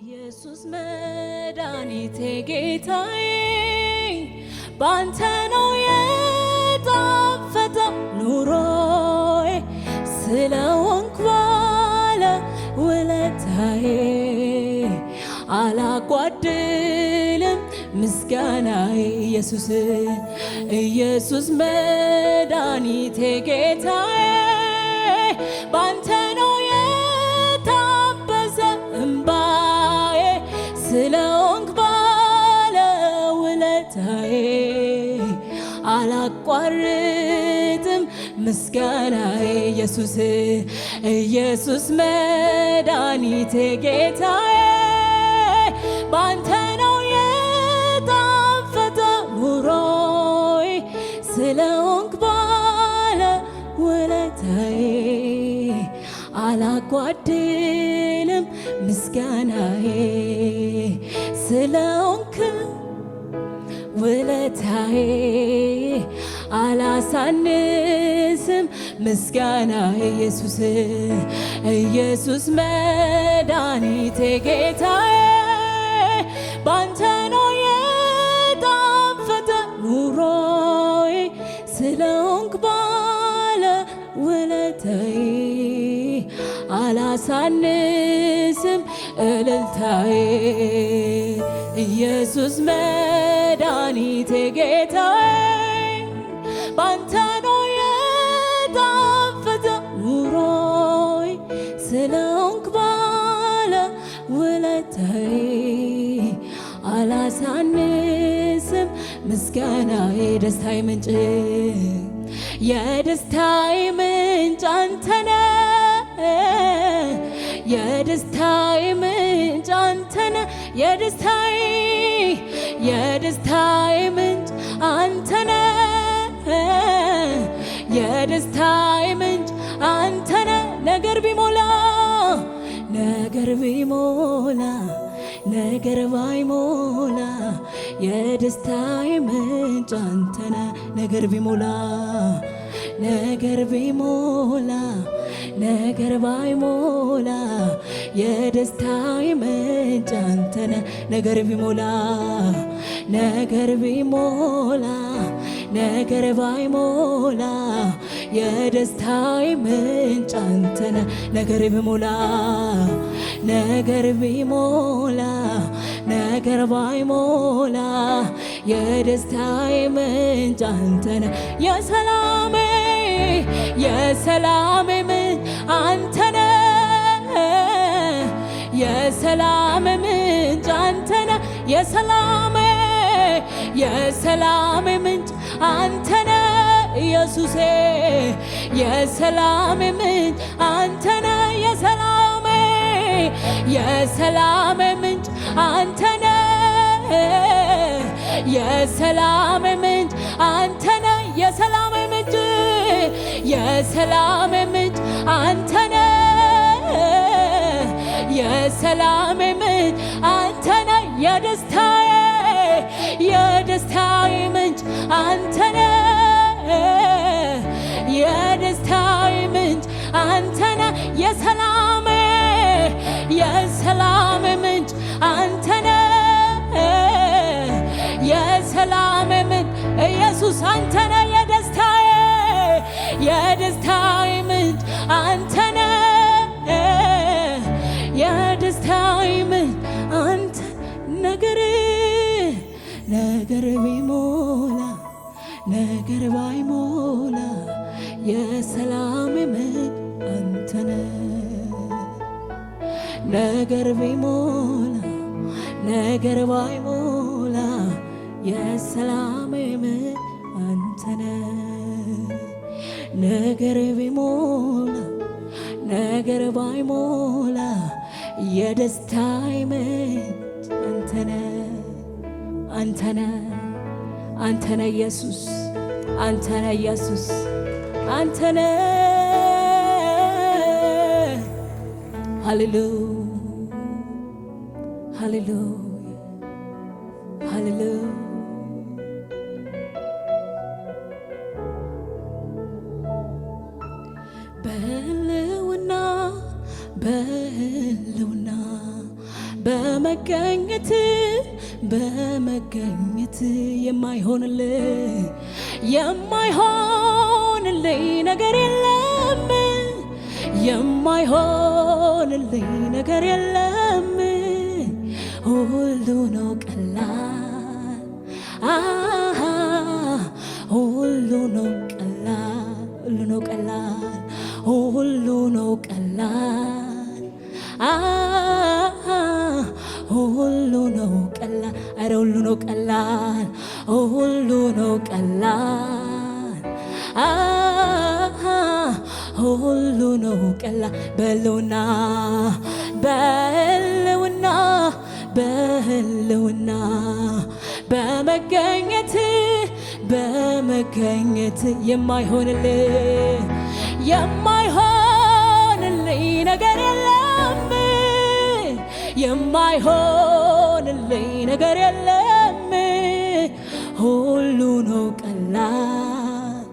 ኢየሱስ መድኃኒቴ ጌታዬ ባንተ ነው የጣፈጠው ኑሮዬ ስለሆንክ ባለ ውለታዬ አላጓድልም ምስጋናዬ ኢየሱስ መድኃኒቴ ጌታዬ ባንተ ነው የታበሰ እምባዬ ስለሆንክ ባለ ውለታዬ አላቋርጥም ምስጋናዬ ኢየሱስ መድኃኒቴ ጌታዬ ባንተ ነው የጣፈጠ ኑሮዬ ስለሆንክ ባለ ውለታዬ አላጓድልም ምስጋናዬ ስለሆንክ ውለታዬ አላሳንስም ምስጋናዬ ኢየሱስ መድኃኒቴ ጌታዬ ባንተ ነው የጣፈጠ ኑሮዬ ስለሆንክ ባለ ውለታዬ አላሳንስም እልልታዬ ኢየሱስ መድኃኒቴ ጌታዬ ባንተ ነው የጣፈጠ ኑሮዬ ስለሆንክ ባለ ውለታዬ አላሳንስም ምስጋናዬ ደስታዬ ምንጭ የደስታዬ ምንጭ አንተነህ የደስታዬ ምንጭ አንተነህ የደስታዬ ምንጭ አንተነህ የደስታዬ ምንጭ አንተነህ ነገር ባይሞላ የደስታዬ ምንጭ አንተነህ ነገር ባይሞላ የደስታዬ ምንጭ አንተነህ ነገር ባይሞላ የደስታዬ ምንጭ አንተነህ ነገር ባይሞላ የደስታዬ ምንጭ አንተነህ የሰላሜ ምንጭ አንተነህ የሰላሜ ምንጭ አንተነህ የሰላሜ ምንጭ አንተነህ ኢየሱሴ የሰላሜ ምንጭ አንተነህ የሰላሜ ምንጭ አንተነህ የሰላሜ ምንጭ አንተነህ የሰላሜ ምንጭ አንተነህ የሰላሜ ምንጭ አንተነህ የደስታዬ ምንጭ አንተነህ የደስታዬ ምንጭ አንተነህ የሰላሜ ምንጭ አንተነህ የሰላሜ ምንጭ ኢየሱስ አንተነህ የደስታዬ ምንጭ አንተነህ የደስታዬ ምንጭ አንተ ነገር ቢሞላ ነገር ባይሞላ የሰላሜ ምንጭ አንተነህ ነገር ቢሞላ ነገር ባይሞላ የሰላሜ ምንጭ አንተነህ ነገር ቢሞላ ነገር ባይሞላ የደስታዬ ምንጭ አንተነህ ኢየሱስ አንተነህ ሃሌሉያ በህልውና በመገኘት የማይሆንልኝ ነገር የለም የማይሆንልኝ ነገር የለም ሁሉ ነው ቀላል ሁሉ ነው ቀላል ሁሉ ነው ቀላል ሁሉ ነው ቀላል ሁሉ ነው ቀላል ኧረ ሁሉ ነው ቀላል ሁሉ ነው ቀላል ሁሉ ነው ቀላል በህልውና በመገኘት የማይሆንልኝ ነገር የለም የማይሆንልኝ ነገር የለም ሁሉ ነው ቀላል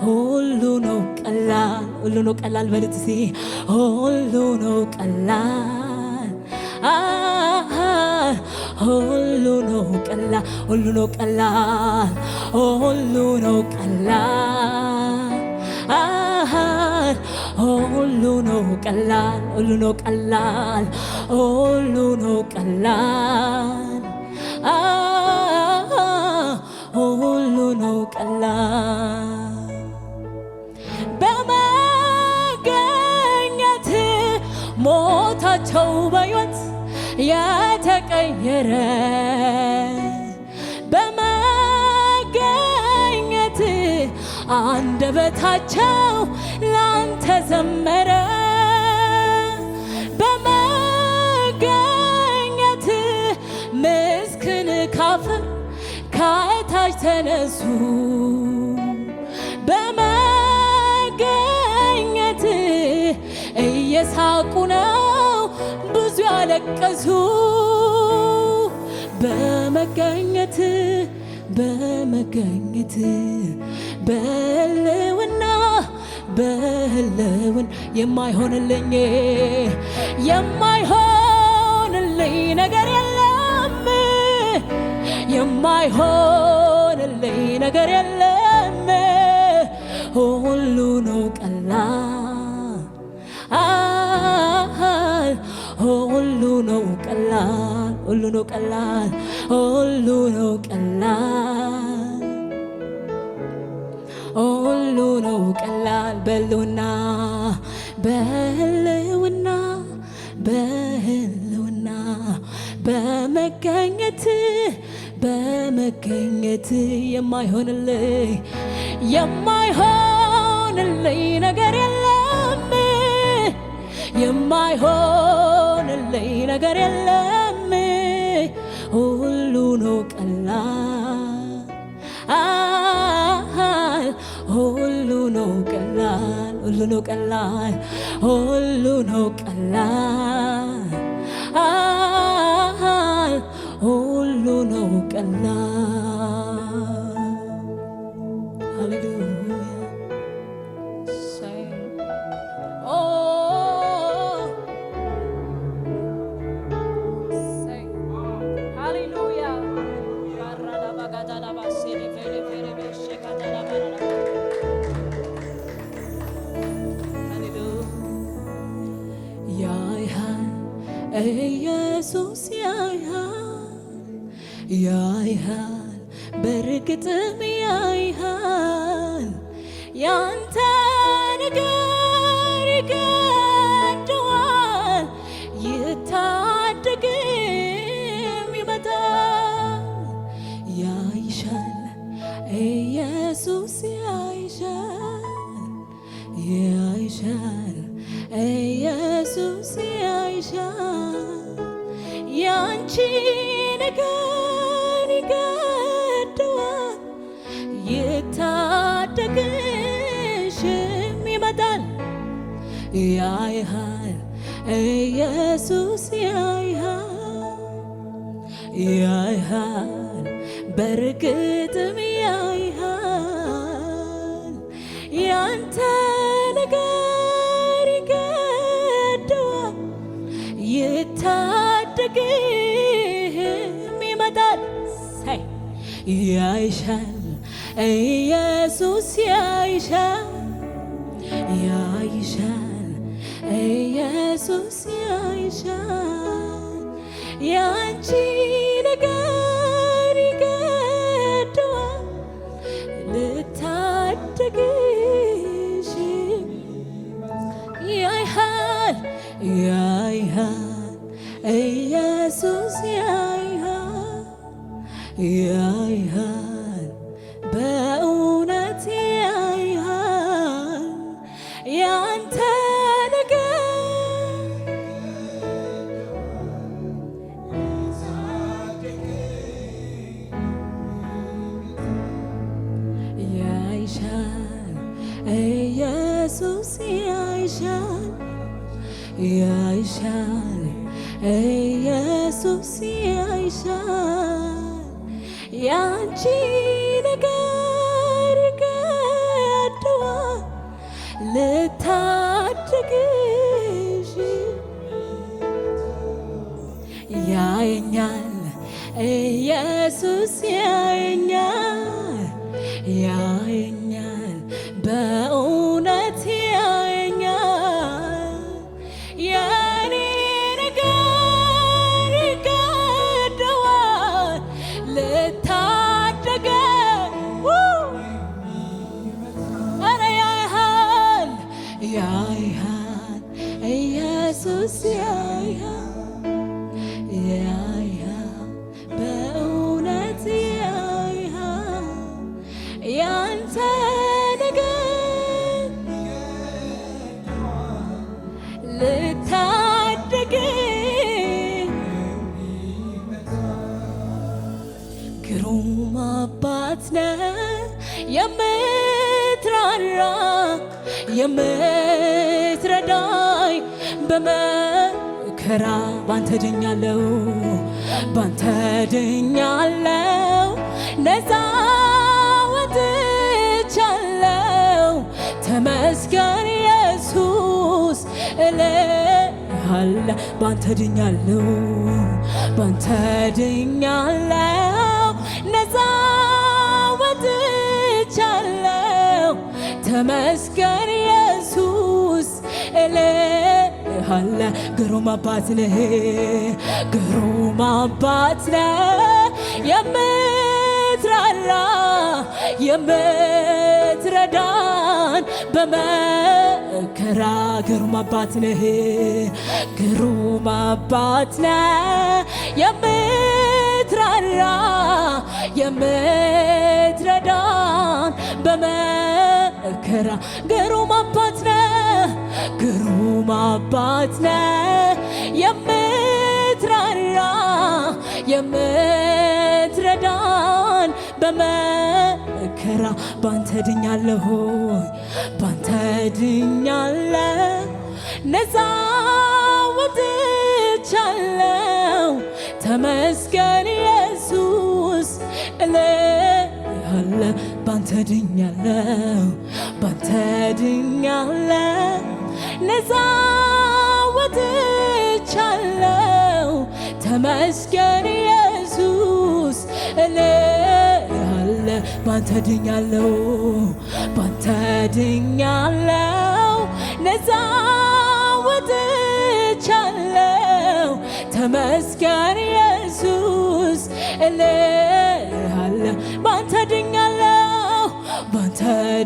ሁሉ ነው ቀላል ሁሉ ነው ቀላል በሉት እስኪ ሁሉ ነው ቀላል ሁሉ ነው ቀላል ሁሉ ነው ቀላል ሁሉ ነው ቀላል ሁሉ ነው ቀላል ሁሉ ነው ቀላል ሁሉ ነው ቀላል ሁሉ ነው ቀላል በመገኘት ሞታቸው በሕይወት የተቀየረ በመገኘት አንደበታቸው ላንተ ዘመረ በመገኘት ምስክን ካፍር ከታች ተነሱ በመገኘት እየሳቁ ነው ብዙ ያለቀሱ በመገኘት በህልውና የማይሆንልኝ ነገር የለም የማይሆንልኝ ነገር የለም ሁሉ ነው ቀላል ሁሉ ነው ቀላል ሁሉ ነው ቀላል ሁሉ ነው ቀላል ሁሉ ነው ቀላል በህልውና በመገኘት የማይሆንልኝ ነገር የለም የማይሆንልኝ ነገር የለም ሁሉ ነው ቀላል ሁሉ ነው ቀላል ሁሉ ነው ቀላል ሁሉ ነው ቀላል ሁሉ ነው ቀላል ሃሌሉያ ኢየሱስ ያይሃል በርግጥም ያይሃል ያንተ ነገር ይገደዋል ይታደግም ይመጣል ያይሻል ኢየሱስ ያይሻል ኢየሱስ ያይሻል ያንቺ ነገር ይገደዋል ይታደግሽም ይመጣል ያይሃል ኢየሱስ ያይሃል በርግጥም ያይሃል ያንተ ነገር ይገደዋል ልታደግም ይመጣል። ያይሻል ኢየሱስ ያይሻል ያይሻል ኢየሱስ ያይሻል ያንቺ ነገር ይገደዋል ልታደግሽ ያይሃል ያይሃል ኢየሱስ ያይሃል ያይሃል በእውነት ያይሃል ያንተ ነገር ያይሻል ኢየሱስ ያይሻል ያይሻል ኢየሱስ ያይሻል ያንቺ ነገር ይገደዋል ልታደግሽ ያየኛል ኢየሱስ ያየኛል ያየኛል በእውነት ያየኛል የኔ ነገር ይገደዋል ልታደገኝ ኧረ ያይሃል ያይሃል ኢየሱስ ያይሃል ያይሃል በእውነት ያይሃል ያንተ ነገር ልታደገኝ ግሩም አባት ነህ የምትራራ የምትረዳኝ በመከራ ባንተ ድኛለሁ ባንተ ድኛለሁ ነፃ ወጥቻለሁ ተመስገን ኢየሱስ እልሃለሁ ባንተ ድኛለሁ ባንተ ድኛለሁ ነፃ ወጥቻለሁ ተመስገን ኢየሱስ እልሃለሁ ግሩም አባት ነህ ግሩም አባት ነህ የምትራራ የምትረዳን በመከራ ግሩም አባት ነህ ግሩም አባት ነህ የምትራራ የምትረዳን በመከራ ግሩም አባት ነህ ግሩም አባት ነህ የምትራራ የምትረዳን በመከራ ባንተ ድኛለሁ ባንተ ድኛለሁ ነፃ ወጥቻለሁ ተመስገን ኢየሱስ እልሃለሁ ባንተ ድኛለሁ ባንተ ድኛለሁ ነፃ ወጥቻለሁ ተመስገን ኢየሱስ እልሃለሁ ባንተ ድኛለሁ ባንተ ድኛለሁ ነፃ ወጥቻለሁ ተመስገን ኢየሱስ እልሃለሁ ባንተ ድኛለሁ ባንተ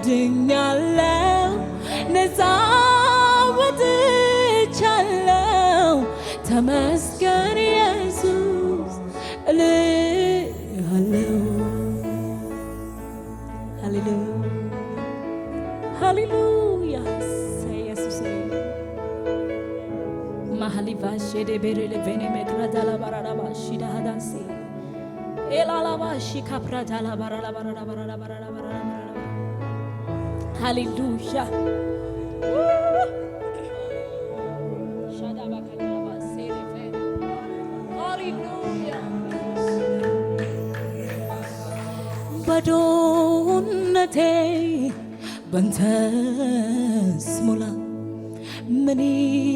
ድኛለሁ ነፃ ወጥቻለሁ ተመስገን ኢየሱስ እልሃለሁ ሃሌሉያ ኢየሱስ ማህሊቫሽ ደበረለ ቬኔሜክራታላ ባራራባሽ ዳሃዳሲ ኤላላባሽ ካፕራታላ ባራራባራራባራራባራራ ሃሌሉያ ባዶነቴ ባንተ ስሞላ ምን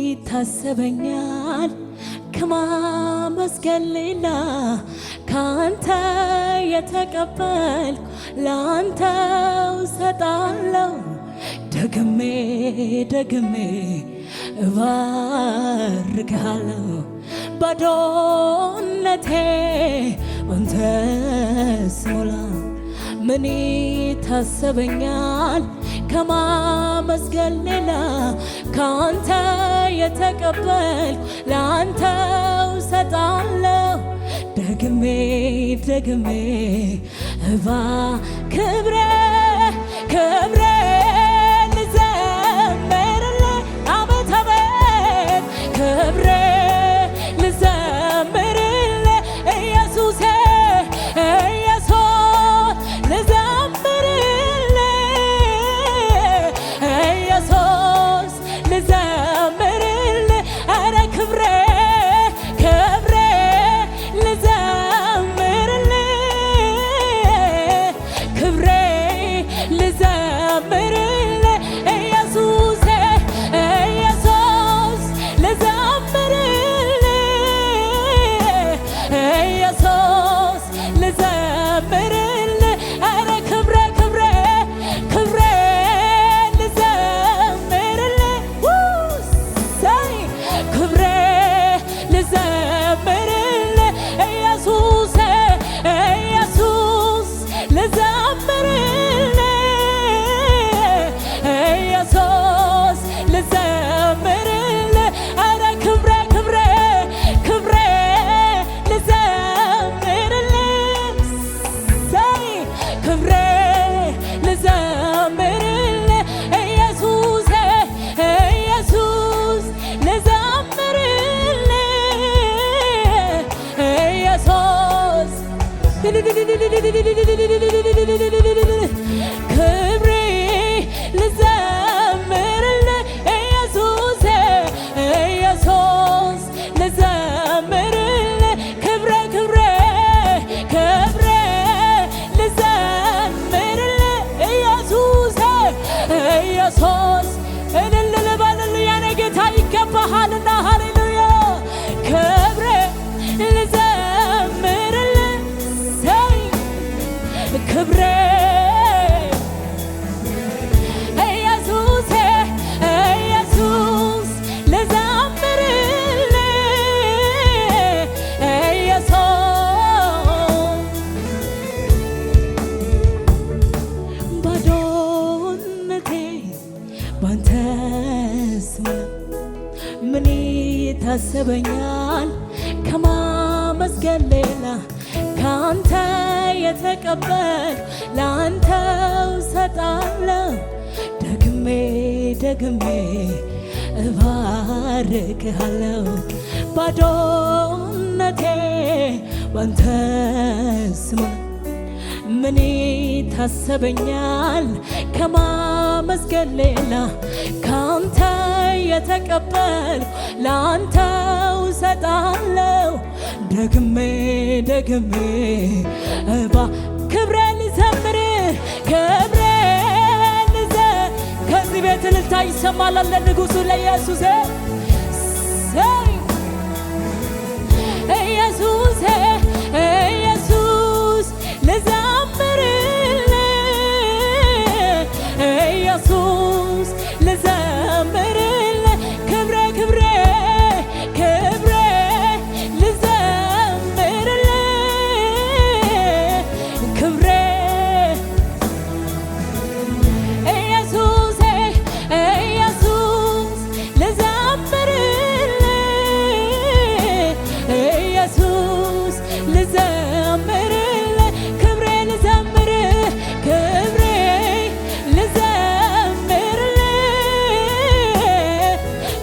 ይታሰበኛል ከማመስገን ሌላ ካንተ የተቀበልኩ ላንተው ሰጣለሁ። ደግሜ ደግሜ እባርክሃለሁ። ባዶነቴ አንተ ስሞላ ምን ይታሰበኛል ከማመስገን ሌላ ካንተ የተቀበልኩ ላንተው ሰጣለሁ። ደግሜ ደግሜ ክብሬ ክብሬ ልዘምርልህ አቤት አቤት ክብሬ ልዘምርልህ ኢየሱሴ ኢየሱስ ልዘምርልህ ኢየሱስ ልዘምርልህ ኧረ ክብሬ ክብሬ ክብሬ ልዘምርልህ ኢየሱሴ ኢየሱስ ልዘምርልህ ኢየሱስ ልዘምርልህ ኧረ ክብሬ ክብሬ ክብሬ ልዘምርልህ ሰይ ክብሬ ልዘምርልህ ኢየሱሴ ኢየሱስ ልዘምርልህ ኢየሱስ ልዘምርልህ ኧረ ክብሬ ክብሬ ክብሬ ልዘምርልህ ሰይ ክብሬ ልዘምርልህ ኢየሱሴ ኢየሱስ ልዘምርልህ ኢየሱስ ክብሬ ልዘምርልህ ኢየሱሴ ኢየሱስ ልዘምርልህ ክብሬ ክብሬ ክብሬ ልዘምርልህ ኢየሱሴ ኢየሱስ እልል በልልኝ የኔ ጌታ ይገባሃልና ሃሌሉያ ክብሬ ልዘምርልህ ሰይ ክብሬ ኢየሱሴ ኢየሱስ ልዘምርልህ ኢየሱስ ባዶነቴ ባንተ ስሞላ ምን ይታሰበኛል ከማመስገን ሌላ ካንተ የተቀበልኩ ላንተው ሰጣለሁ። ደግሜ ደግሜ እባርክሃለሁ። ባዶነቴ ባንተ ስሞላ ምን ይታሰበኛል ከማመስገን ሌላ ካንተ የተቀበልኩ ላንተው ሰጣለሁ። ደግሜ ደግሜ ክብሬ ልዘምር ክብሬ ከዚህ ቤት እልልታ ይሰማል ለንጉሡ ለኢየሱስ ኢየሱስ ኢየሱስ ልዘምርልህ ኢየሱስ ልዘምርልህ ክብሬ ክብሬ ክብሬ ልዘምርልህ ክብሬ ኢየሱስ ኢየሱስ ልዘምርልህ ኢየሱስ ልዘምርልህ ክብሬ ልዘምርህ ክብሬ ልዘምርልህ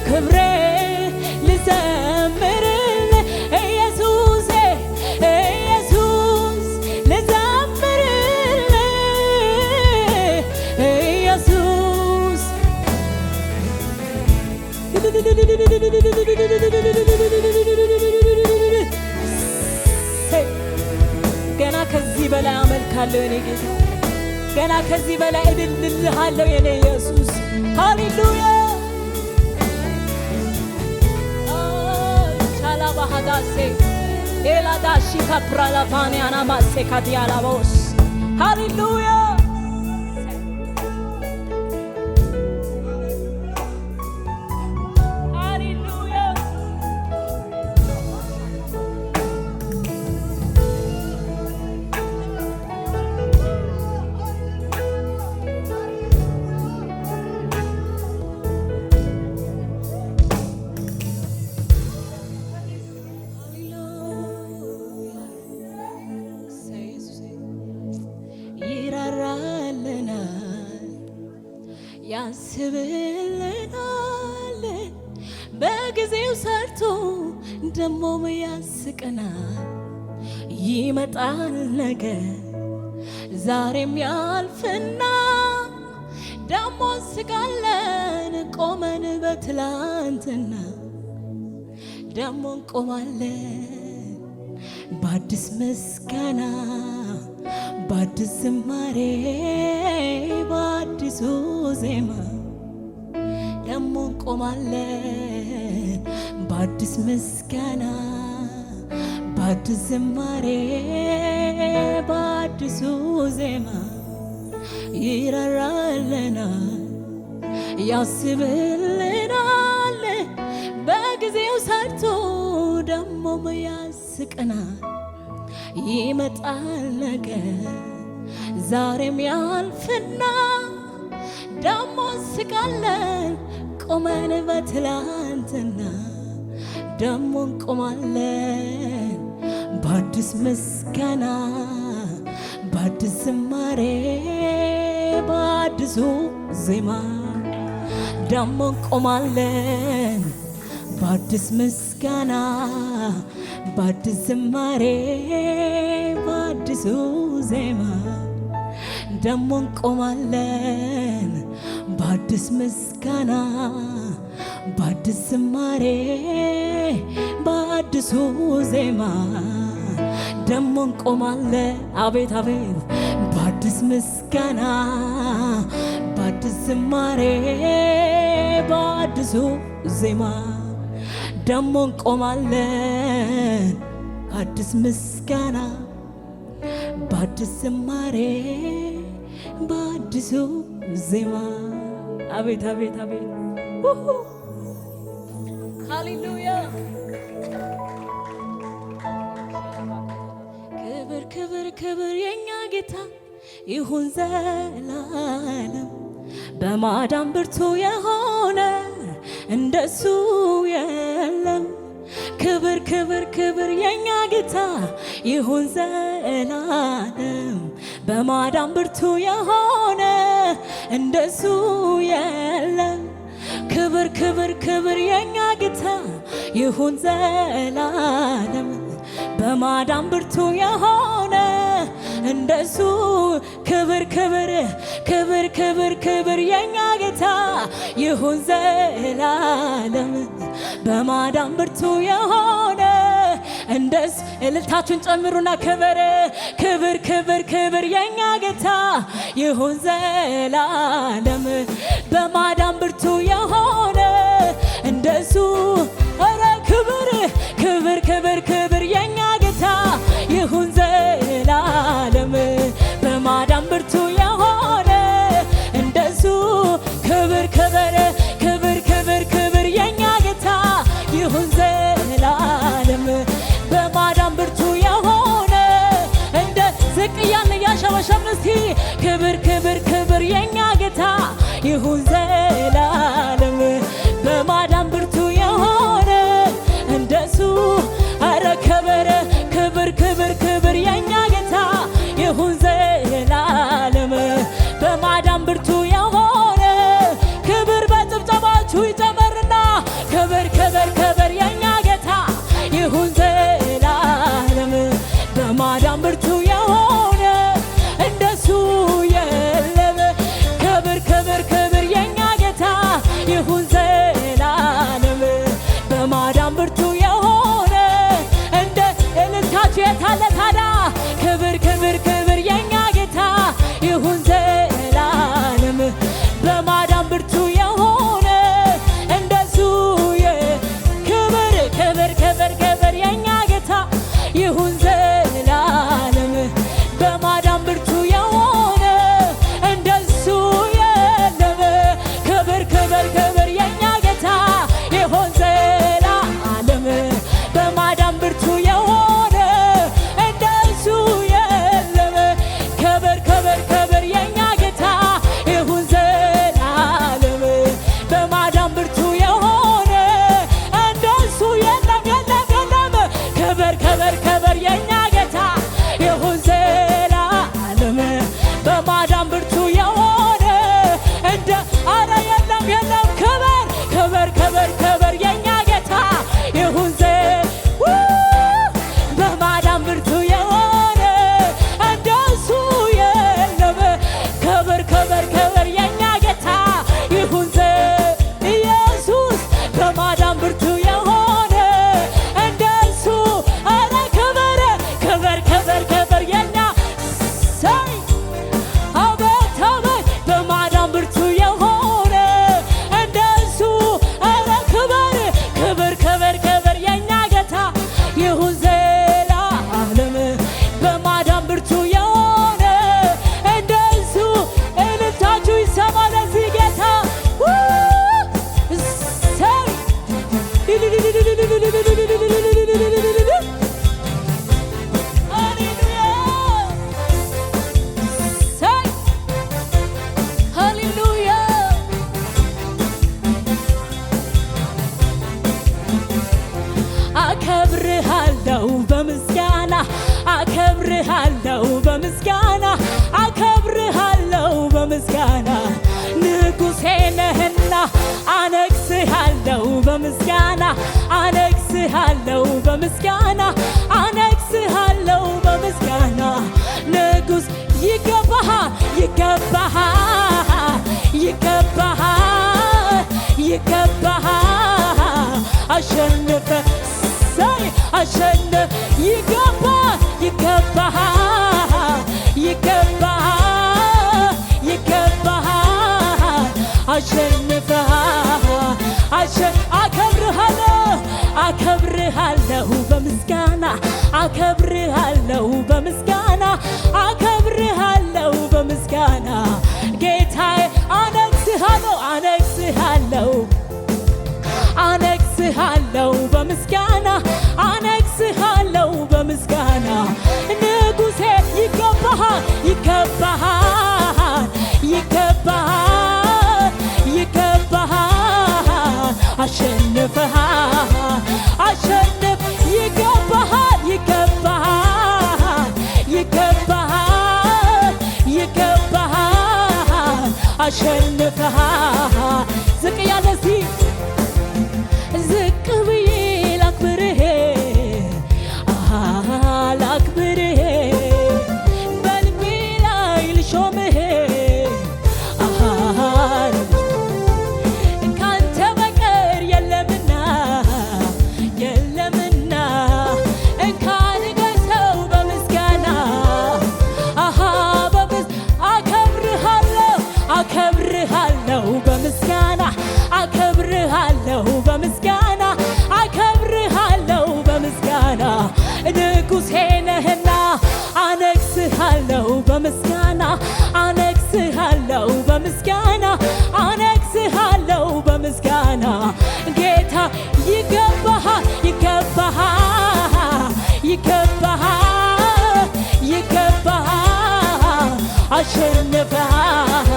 ክብሬ ልዘምርልህ ኢየሱስ ኢየሱስ ልዘምርልህ ኢየሱስ ገና ከዚህ በላይ አመልካለሁ የኔ ጌታ ገና ከዚህ በላይ እልልሃለሁ የኔ ኢየሱስ ሃሌሉያ ቻላ bahadase eladashi kapralavane anamase kadialavos. Hallelujah. ያስብልናል በጊዜው ሰርቶ ደሞም ያስቀናል። ይመጣል ነገር ዛሬም ያልፍና ደሞ ስቃለን ቆመን በትላንትና ደሞ እንቆማለን በአዲስ ምስጋና በአዲስ ዝማሬ በአዲሱ ዜማ ደሞ እንቆማለን በአዲስ ምስጋና በአዲስ ዝማሬ በአዲሱ ዜማ ይራራልናል ያስብልናል በጊዜው ሰርቶ ደሞም ያስቀናል። ይመጣል ነገር ዛሬም ያልፍና ደሞ ስቃለን ቆመን በትላንትና ደሞ እንቆማለን በአዲስ ምስጋና በአዲስ ዝማሬ በአዲሱ ዜማ ደሞ እንቆማለን በአዲስ ምስጋና በአዲስ ዝማሬ በአዲሱ ዜማ ደሞ እንቆማለን በአዲስ ምስጋና በአዲስ ዝማሬ በአዲሱ ዜማ ደሞ እንቆማለን። አቤት አቤት በአዲስ ምስጋና በአዲስ ዝማሬ በአዲሱ ዜማ ደሞ እንቆማለን አዲስ ምስጋና በአዲስ ዝማሬ በአዲሱ ዜማ። አቤት አቤት አቤት ሃሌሉያ ክብር ክብር ክብር የኛ ጌታ ይሁን ዘላለም በማዳን ብርቱ የሆነ እንደሱ የለም። ክብር ክብር ክብር የኛ ጌታ ይሁን ዘላለም በማዳን ብርቱ የሆነ እንደሱ የለም። ክብር ክብር ክብር የኛ ጌታ ይሁን ዘላለም በማዳን ብርቱ የሆነ እንደሱ ክብር ክብር ክብር ክብር ክብር የኛ ጌታ ይሁን ዘላለም በማዳን ብርቱ የሆነ እንደስ እልልታችሁን ጨምሩና ክብር ክብር ክብር ክብር የኛ ጌታ ይሁን ዘላለም በማዳን ብርቱ የሆነ እንደሱ ኧረ ክብር ክብር ክብር ክብር የኛ ጌታ ይሁን ዘላለም በማዳን ብርቱ የሆነ እንደሱ ክብር ክብር ክብር ክብር ክብር የኛ ጌታ ይሁን ዘላለም በማዳን ብርቱ የሆነ እንደ ዝቅ እያልን እያሸበሸብን እስቲ ክብር ክብር ክብር የኛ ጌታ ይሁን ዘላለም በማዳን ብርቱ የሆነ እንደሱ ኧረ ክብር ክብር ክብር ክብር የኛ ጌታ ይሁን ዘላለም በማዳን ብርቱ የሆነ ክብር በጭብጨባችሁ ይጨመርና ክብር ክብር ክብር የኛ ጌታ ይሁን ዘላለም በማዳን ብርቱ የሆነ እንደሱ የለም። ክብር ክብር ክብር የኛ ጌታ ይሁን ዘላለም በማዳን ብርቱ የሆነ እንደ እልልታችሁ የታለ ታዲያ ክብር ክብር ክብር የኛ ጌታ ይሁን ዘላለም በማዳን ብርቱ የሆነ እንደሱ ክብር ክብር ክብር ክብር አከብርሃለሁ በምስጋና አከብርሃለሁ በምስጋና አከብርሃለሁ በምስጋና ንጉሴ ነህና አነግስሃለሁ በምስጋና አነግስሃለሁ በምስጋና አነግስሃለሁ በምስጋና ንጉስ ይገባሃል ይገባሃል ይገባሃል ይገባሃል አሸነፈ ሳይ አሸነፈ ይገባሃል ይገባሃል ይገባሃል ይገባሃል አሸንፈሃል አከብርሃለሁ በምስጋና አከብርሃለሁ በምስጋና አከብርሃለሁ በምስጋና ጌታዬ አነግስሃለሁ አነግስሃለሁ አነግስሃለሁ በምስጋና አነግስሃለሁ በምስጋና ንጉሴ ይገባሃል ይገባሃል ይገባሃል ይገባሃል አሸንፈሃል አሸንፍ ይገባሃል ይገባሃል ይገባሃል ይገባሃል አሸንፈሃል ዝቅ ያለ ዝቅ ብዬ ላክብርህ ላክብርህ በልቤ ላይ ልሾምህ ካንተ በቀር የለምና የለምና እንካንገሰው በምስጋና አከብርሃለሁ በምስጋና አከብርሃለሁ በምስጋና አከብርሃለሁ በምስጋና ንጉሴ ነህና አነግስሃለሁ በምስጋና አነግስሃለሁ በምስጋና አነግስሃለሁ በምስጋና ጌታ ይገባሃል ይገባሃል ይገባሃል ይገባሃል አሸንፈሃል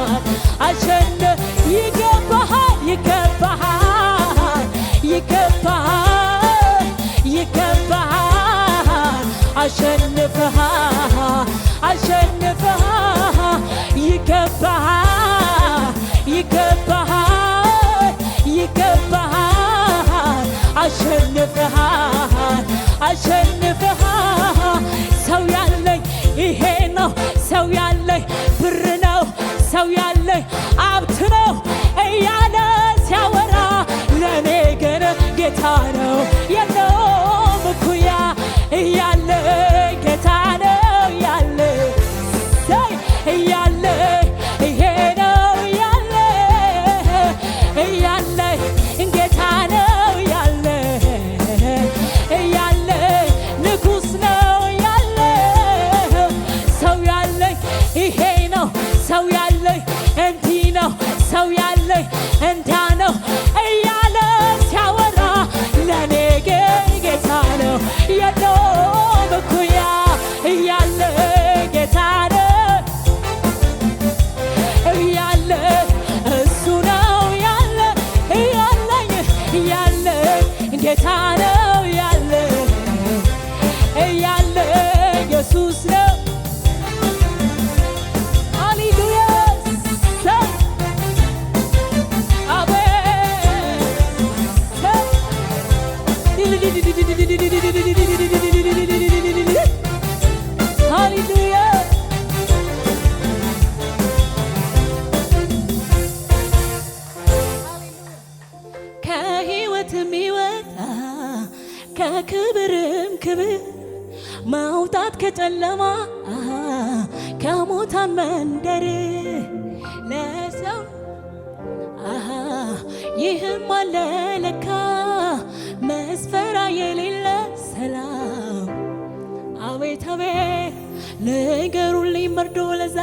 አሸንፍ ይገባሃል ይገባሃል ይገባሃል ይገባሃል አሸንፈሃል አሸንፈሃል ይገባሃል ይገባሃል ይገባሃል አሸንፈሃል አሸንፈሃል ሰው ያለኝ ይሄ ነው ሰው ያለኝ ብር ነው ሰው ያለኝ ሀብት ነው እያለ ሲያወራ ለእኔ ግን ጌታ ነው የለውም እኩያ እያለ ጌታ ነው እያለ እያለ ይሄ ነው እያለ እያለ ጌታ ነው እያለ እያለ ንጉስ ነው እያለ ሰው ያለኝ ይሄ ነው ሰው ያለኝ እንዲህ ነው ሰው ያለኝ እንዳ ነው እያለ ሲያወራ ለእኔ ግን ጌታ ነው የለውም እኩያ እያለ ጌታ ነው እያለ እሱ ነው ያለ እያለኝ እያለ ጌታ ነው ያለ እያለ ኢየሱስ ነው ሃሌሉያ ከሕይወትም ይወጣ ከክብርም ክብር መውጣት ከጨለማ ከሙታን መንደር ለሰው ይህም አለ ለካ መስፈራ የሌለ ሰላም አቤት አቤት ንገሩልኝ መርዶ ለዛ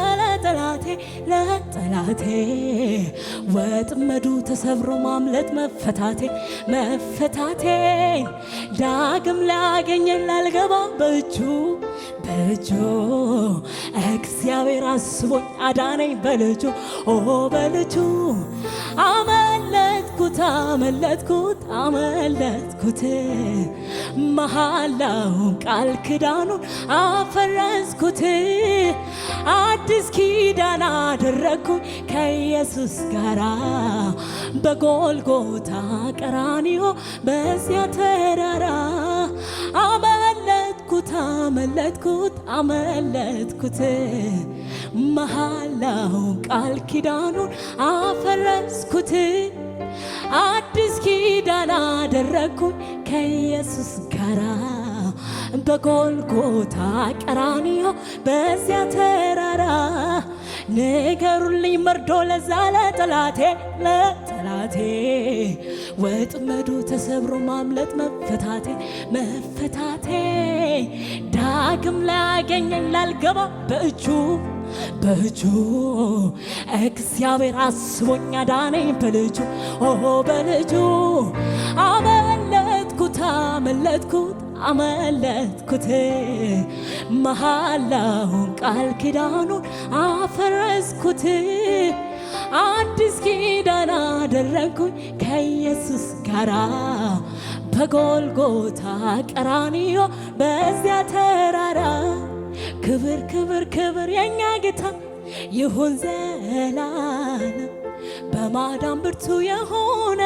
ለጠላቴ ወጥመዱ ተሰብሮ ማምለጥ መፈታቴን ዳግም ላገኘን ላልገባ በእጁ እግዚአብሔር አስቦኝ አዳነኝ በልጁ በልጁ አመለጥ አመለጥኩት መሐላውን ቃል ኪዳኑን አፈረስኩት አዲስ ኪዳን አደረግኩኝ ከኢየሱስ ጋራ በጎልጎታ ቀራንዮ በዚያ ተራራ አመለጥኩት መሐላውን ቃል ኪዳኑን አፈረስኩት አዲስ ኪዳን አደረግኩኝ ከኢየሱስ ጋራ በጎልጎታ ቀራንዮ በዚያ ተራራ ንገሩልኝ መርዶ ለዛ ለጠላቴ ወጥመዱ ተሰብሮ ማምለጥ መፈታቴ ዳግም ላያገኘኝ ላልገባ በእጁ እግዚአብሔር አስቦኝ አዳነኝ በልጁ አመለጥኩት መሐላውን ቃል ኪዳኑን አፈረስኩት አዲስ ኪዳን አደረግኩኝ ከኢየሱስ ጋራ በጎልጎታ ቀራንዮ በዚያ ተራራ ክብር የኛ ጌታ ይሁን ዘላለም በማዳን ብርቱ የሆነ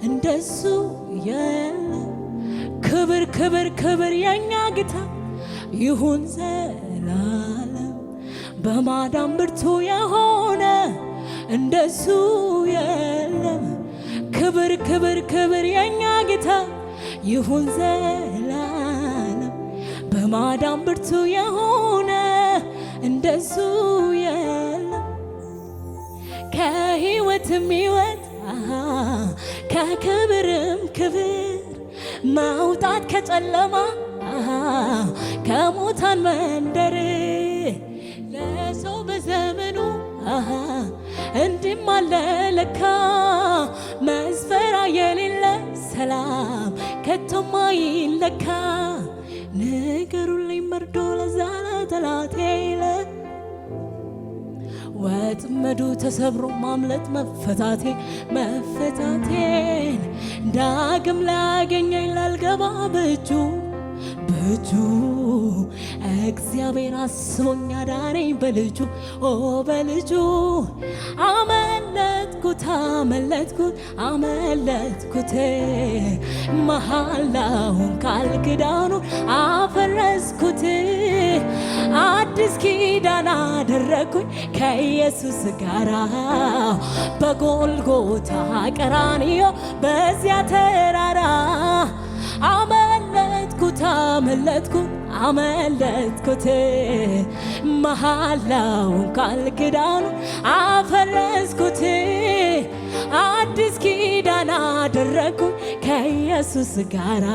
እንደሱ የለም ክብር የኛ ጌታ ይሁን ዘላለም በማዳን ብርቱ የሆነ እንደሱ የለም ክብር የኛ ጌታ ይሁን ዘላለም በማዳን ብርቱ የሆነ እንደሱ የለም ከሕይወትም ሕይወት ከክብርም ክብር መውጣት ከጨለማ ከሙታን መንደር ለሰው በዘመኑ እንዲህም አለ ለካ መስፈራ የሌለ ሰላም ከቶም አይለካ ንገሩልኝ መርዶ ለዛ ለጠላቴ ወጥመዱ ተሰብሮ ማምለጥ መፈታቴን ዳግም ላያገኘኝ ላልገባ በእጁ እግዚአብሔር አስቦኝ አዳነኝ በልጁ አመለጥኩት መሐላውን ቃል ኪዳኑን አፈረስኩት አዲስ ኪዳን አደረግኩኝ ከኢየሱስ ጋራ በጎልጎታ ቀራንዮ በዚያ ተራራ አመለጥኩት መሐላውን ቃል ኪዳኑን አፈረስኩት አዲስ ኪዳን አደረግኩኝ ከኢየሱስ ጋራ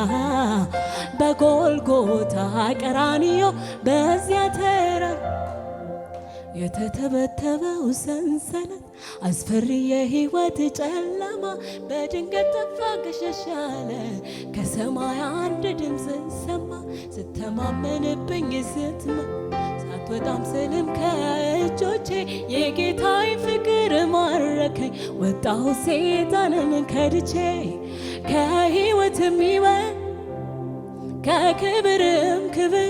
በጎልጎታ ቀራንዮ በዚያ ተራራ የተተበተበው ሰንሰለት አስፈሪ የሕይወት ጨለማ በድንገት ጠፋ ገሸሻለ ከሰማይ አንድ ድምፅ ሰማ ስተማመንብኝ ሳትወጣም ስልም ከእጆቼ የጌታዬ ፍቅር ማረከኝ ወጣሁ ሰይጣንን ከድቼ ከሕይወትም ሕይወት ከክብርም ክብር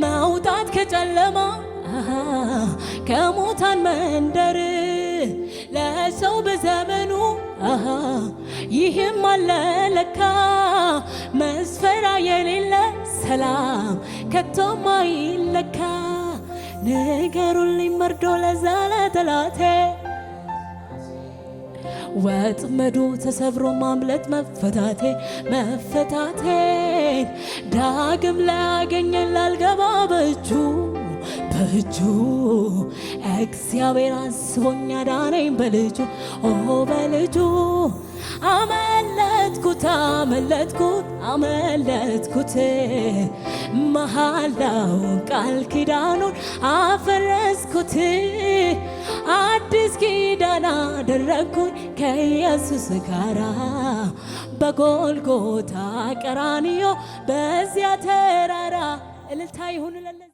መውጣት ከጨለማ ከሙታን መንደር ለሰው በዘመኑ ይህም አለ ለካ መስፈራ የሌለ ሰላም ከቶም አይለካ ንገሩልኝ መርዶ ለዛ ለጠላቴ ወጥመዱ ተሰብሮ ማምለጥ መፈታቴን ዳግም ላያገኘኝ ላልገባ በእጁ እግዚአብሔር አስቦኝ አዳነኝ በልጁ አመለጥኩት መሐላውን ቃል ኪዳኑን አፈረስኩት አዲስ ኪዳን አደረግኩኝ ከኢየሱስ ጋራ በጎልጎታ ቀራንዮ በዚያ ተራራ እልልታ ይሁን።